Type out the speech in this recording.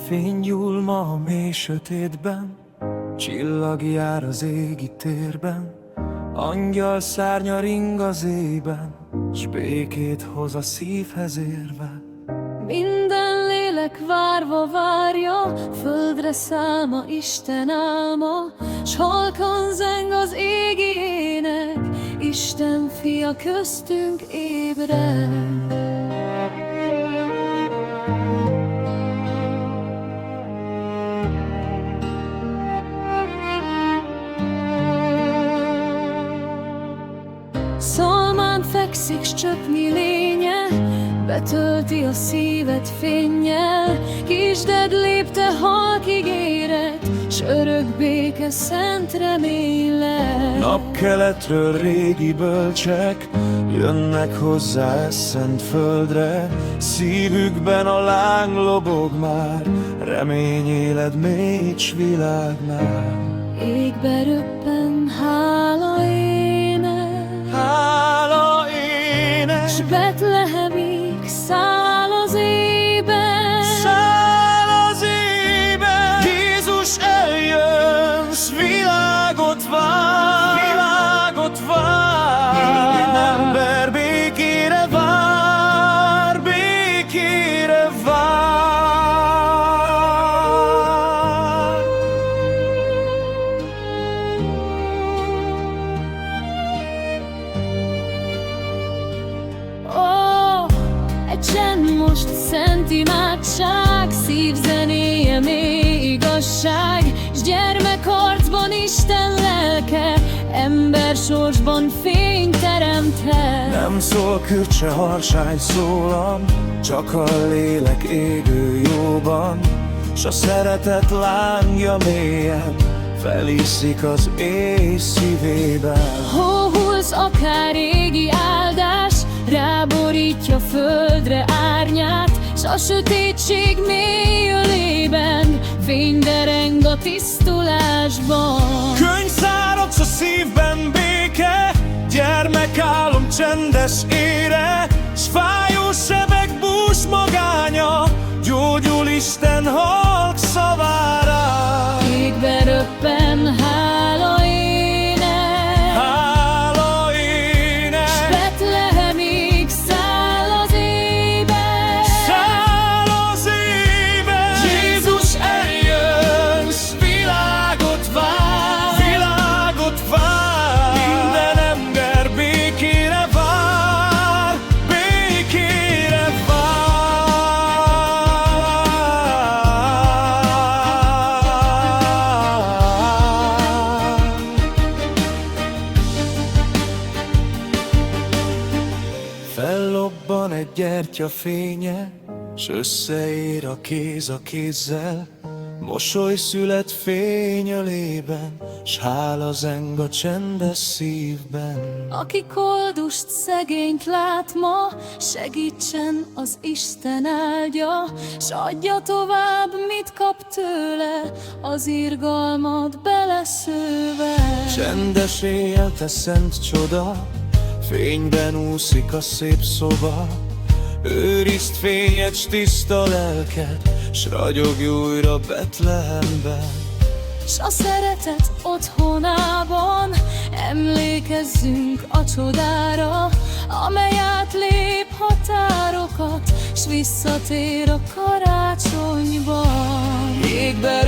Fény gyúl ma a mély sötétben, csillag jár az égi térben, angyal szárnya ring az éjben, s békét hoz a szívhez érve. Minden lélek várva várja, földre száll ma Isten álma, s halkan zeng az égi ének, Isten fia köztünk ébred. Szalmán fekszik, s csöpnyi lénye, betölti a szíved fénnyel. Kisded lépte halk ígéret, s örök béke szent remény lesz. Napkeletről régi bölcsek jönnek hozzá e szent földre, szívükben a láng lobog már, remény éled mély s világnál. Égbe röppen hála ének, Hála ének, s Betlehemig száll az éjben. száll az éjben, Jézus eljön, s világot vár, világot vár. Minden ember békére vár, békére vár. Ó, egy csend most, szent imádság, szívzenéje mély igazság, s gyermekharcban Isten lelke, ember sorsban fényt teremthet. Nem szól kürtse harsány szólam, csak a lélek égő jóban, s a szeretet lángja mélyen felíszik az éj szívében. Hóhulsz akár égi áldás, ráborítja földre árnyát, s a sötétség mély ölében fény dereng a tisztulásban. Könyvszáradsz a szívben béke, gyermekálom csendes ére, s fájó sebek bús magánya, gyógyul Isten halk szavára. Égbe röppen hála ének, Hála ének, s Betlehemig száll az éjben. száll az éjben, Jézus eljön, s világot vár, világot vár. Minden ember békére vár, békére vár. Fellobban egy gyertya fénye, s összeér a kéz a kézzel, mosoly szület fényölében, s hála zeng a csendes szívben. Aki koldust, szegényt lát ma, segítsen az Isten áldja, s adja tovább, mit kap tőle, az irgalmat beleszőve. Csendes éjjel, te szent csoda, fényben úszik a szép szoba. Őrizd fényed s tiszta lelked, s ragyogj újra Betlehemben. S a szeretet otthonában emlékezzünk a csodára, amely átlép határokat, s visszatér a karácsonyban. Égbe